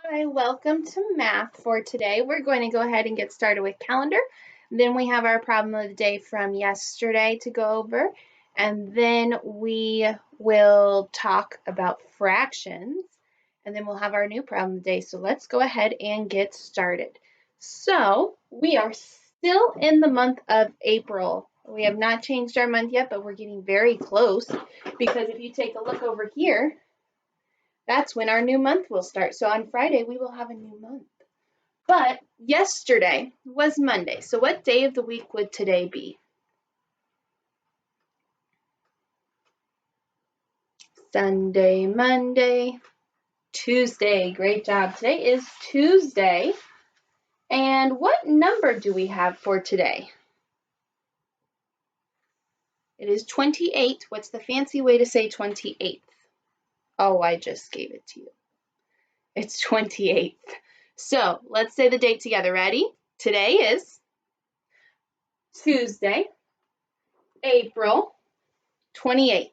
Hi, welcome to math for today. We're going to go ahead and get started with calendar. Then we have our problem of the day from yesterday to go over. And then we will talk about fractions. And then we'll have our new problem of the day. So let's go ahead and get started. So we are still in the month of April. We have not changed our month yet, but we're getting very close because if you take a look over here, that's when our new month will start. So on Friday, we will have a new month. But yesterday was Monday. So what day of the week would today be? Sunday, Monday, Tuesday. Great job. Today is Tuesday. And what number do we have for today? It is 28. What's the fancy way to say 28th? Oh, I just gave it to you. It's 28th. So let's say the date together. Ready? Today is Tuesday, April 28th.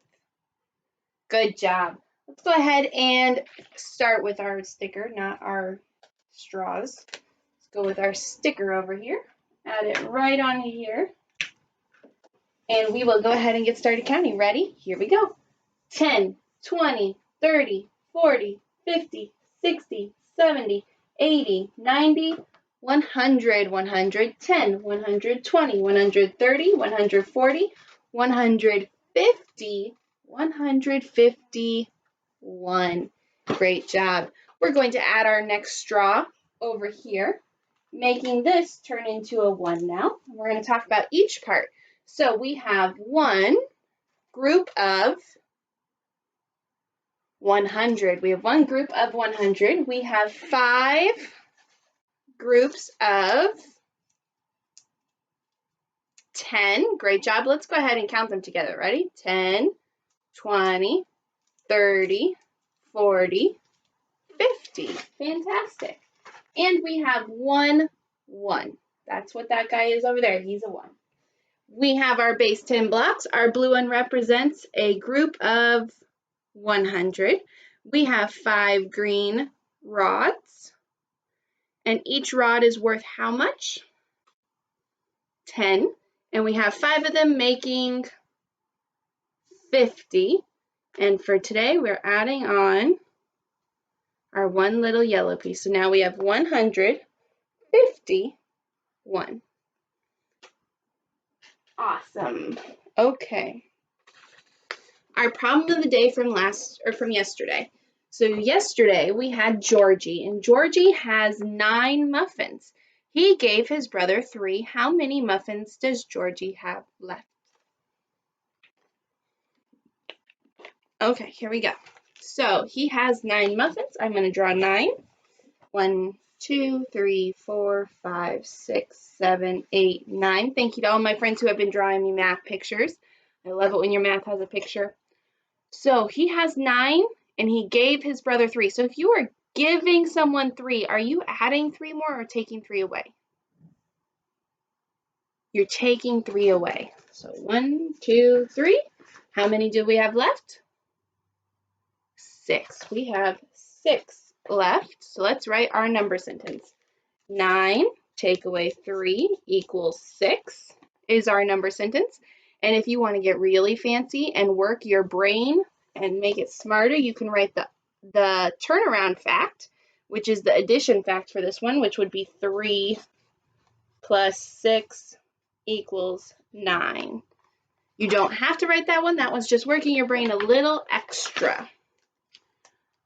Good job. Let's go ahead and start with our sticker, not our straws. Let's go with our sticker over here. Add it right on here. And we will go ahead and get started counting. Ready? Here we go. 10, 20, 30, 40, 50, 60, 70, 80, 90, 100, 110, 120, 130, 140, 150, 151. Great job. We're going to add our next straw over here, making this turn into a 1 now. We're going to talk about each part. So we have one group of 100. We have one group of 100. We have 5 groups of 10. Great job. Let's go ahead and count them together. Ready? 10, 20, 30, 40, 50. Fantastic. And we have 1, 1. That's what that guy is over there. He's a 1. We have our base 10 blocks. Our blue one represents a group of 100. We have 5 green rods. And each rod is worth how much? 10. And we have 5 of them making 50. And for today, we're adding on our one little yellow piece. So now we have 151. Awesome. Okay. Our problem of the day from yesterday. So yesterday we had Georgie, and Georgie has 9 muffins. He gave his brother 3. How many muffins does Georgie have left? Okay, here we go. So he has 9 muffins. I'm going to draw 9. 1, 2, 3, 4, 5, 6, 7, 8, 9. Thank you to all my friends who have been drawing me math pictures. I love it when your math has a picture. So he has 9, and he gave his brother 3. So if you are giving someone 3, are you adding 3 more or taking 3 away? You're taking 3 away. So 1, 2, 3. How many do we have left? 6. We have 6 left. So let's write our number sentence. 9 take away 3 equals 6 is our number sentence. And if you want to get really fancy and work your brain and make it smarter, you can write the turnaround fact, which is the addition fact for this one, which would be 3 plus 6 equals 9. You don't have to write that one. That one's just working your brain a little extra.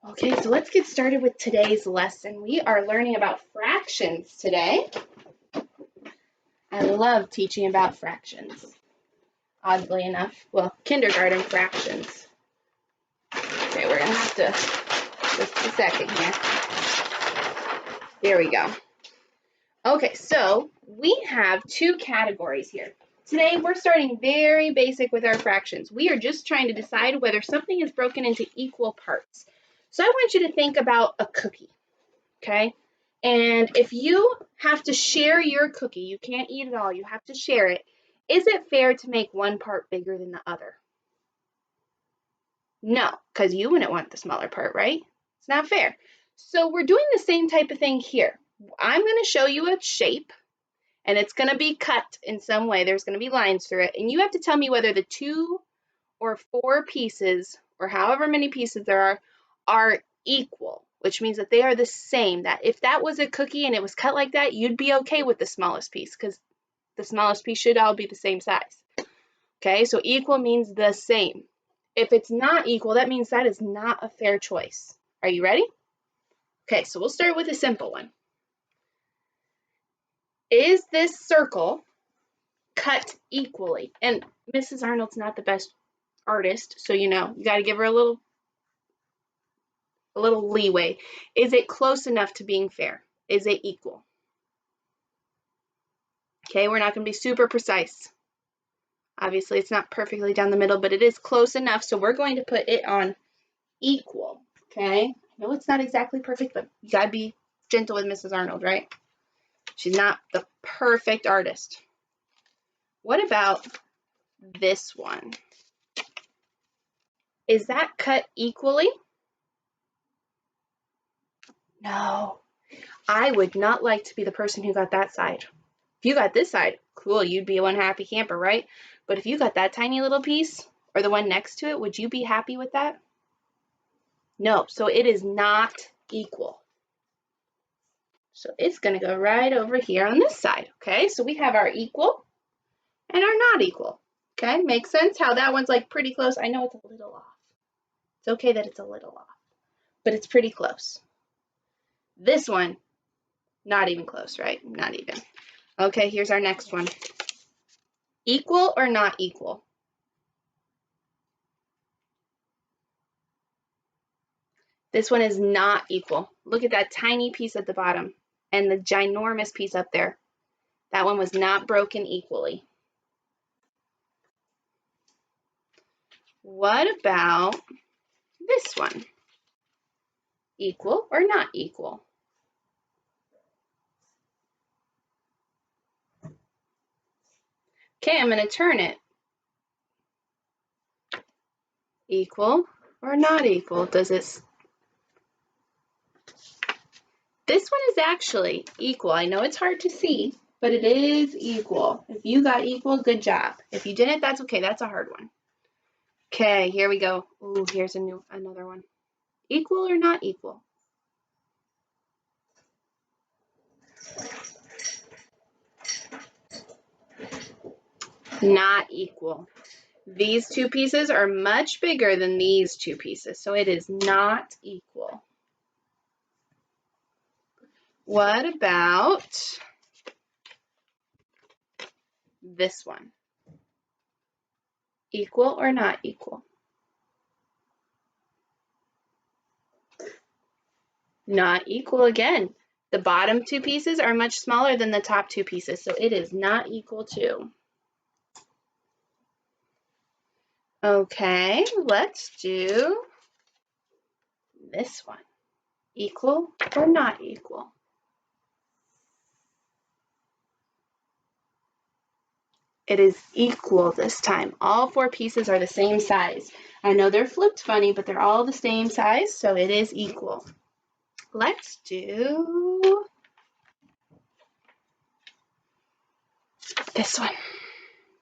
Okay, so let's get started with today's lesson. We are learning about fractions today. I love teaching about fractions. Oddly enough, well, kindergarten fractions. Okay, we're going to have to, just a second here. There we go. Okay, so we have 2 categories here. Today, we're starting very basic with our fractions. We are just trying to decide whether something is broken into equal parts. So I want you to think about a cookie, okay? And if you have to share your cookie, you can't eat it all, you have to share it, is it fair to make one part bigger than the other? No, because you wouldn't want the smaller part, right? It's not fair. So we're doing the same type of thing here. I'm going to show you a shape, and it's going to be cut in some way. There's going to be lines through it, and you have to tell me whether the 2 or 4 pieces, or however many pieces there are equal, which means that they are the same. That if that was a cookie and it was cut like that, you'd be okay with the smallest piece, because the smallest piece should all be the same size. Okay, so equal means the same. If it's not equal, that means that is not a fair choice. Are you ready? Okay, so we'll start with a simple one. Is this circle cut equally? And Mrs. Arnold's not the best artist, so you got to give her a little leeway. Is it close enough to being fair? Is it equal? Okay, we're not going to be super precise. Obviously, it's not perfectly down the middle, but it is close enough, so we're going to put it on equal. Okay, I know it's not exactly perfect, but you got to be gentle with Mrs. Arnold, right? She's not the perfect artist. What about this one? Is that cut equally? No. I would not like to be the person who got that side. If you got this side, cool, you'd be one happy camper, right? But if you got that tiny little piece, or the one next to it, would you be happy with that? No, so it is not equal. So it's going to go right over here on this side, okay? So we have our equal and our not equal, okay? Makes sense how that one's like pretty close. I know it's a little off. It's okay that it's a little off, but it's pretty close. This one, not even close, right? Not even. Okay, here's our next one. Equal or not equal? This one is not equal. Look at that tiny piece at the bottom and the ginormous piece up there. That one was not broken equally. What about this one? Equal or not equal? Okay, I'm going to turn it. Equal or not equal? This one is actually equal. I know it's hard to see, but it is equal. If you got equal, good job. If you didn't, that's okay. That's a hard one. Okay, here we go. Ooh, here's another one. Equal or not equal? Not equal. These 2 pieces are much bigger than these 2 pieces, so it is not equal. What about this one? Equal or not equal? Not equal again. The bottom 2 pieces are much smaller than the top 2 pieces, so it is not equal to. Okay, let's do this one. Equal or not equal? It is equal this time. All 4 pieces are the same size. I know they're flipped funny, but they're all the same size, so it is equal. Let's do this one.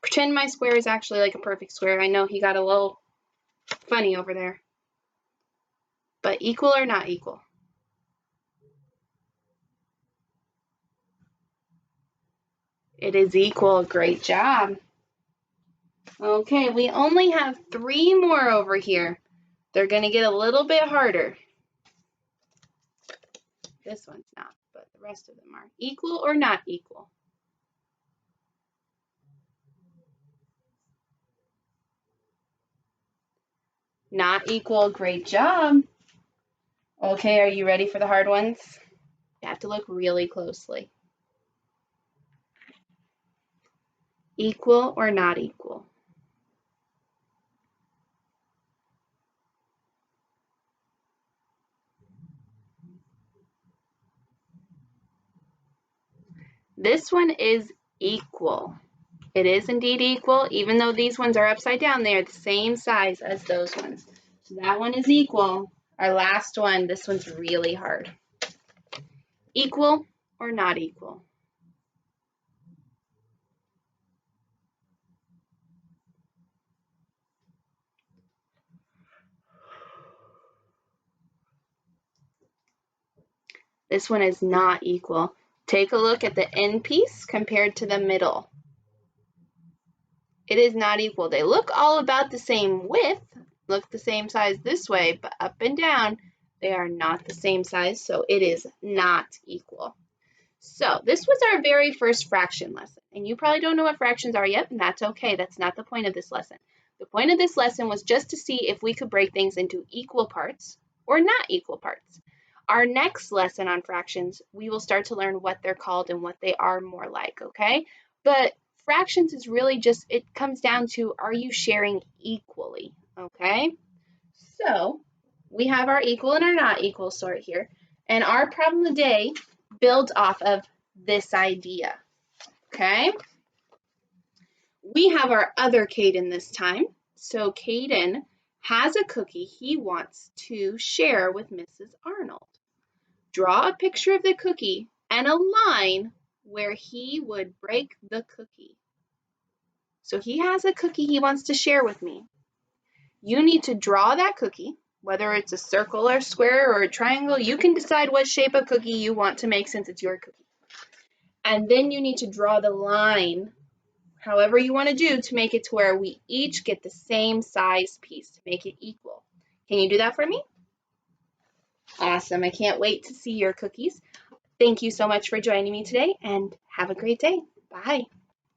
Pretend my square is actually like a perfect square. I know he got a little funny over there. But equal or not equal? It is equal. Great job. Okay, we only have 3 more over here. They're going to get a little bit harder. This one's not, but the rest of them are. Equal or not equal? Not equal. Great job. Okay, are you ready for the hard ones? You have to look really closely. Equal or not equal? This one is equal. It is indeed equal, even though these ones are upside down, they are the same size as those ones. So that one is equal. Our last one, this one's really hard. Equal or not equal? This one is not equal. Take a look at the end piece compared to the middle. It is not equal. They look all about the same width, look the same size this way, but up and down, they are not the same size, so it is not equal. So this was our very first fraction lesson, and you probably don't know what fractions are yet, and that's okay. That's not the point of this lesson. The point of this lesson was just to see if we could break things into equal parts or not equal parts. Our next lesson on fractions, we will start to learn what they're called and what they are more like, okay? But fractions is really just, it comes down to, are you sharing equally, okay? So we have our equal and our not equal sort here. And our problem today builds off of this idea, okay? We have our other Caden this time. So Caden has a cookie he wants to share with Mrs. Arnold. Draw a picture of the cookie and a line where he would break the cookie. So he has a cookie he wants to share with me. You need to draw that cookie, whether it's a circle or square or a triangle. You can decide what shape of cookie you want to make since it's your cookie. And then you need to draw the line, however you want to do, to make it to where we each get the same size piece to make it equal. Can you do that for me? Awesome. I can't wait to see your cookies. Thank you so much for joining me today, and have a great day. Bye.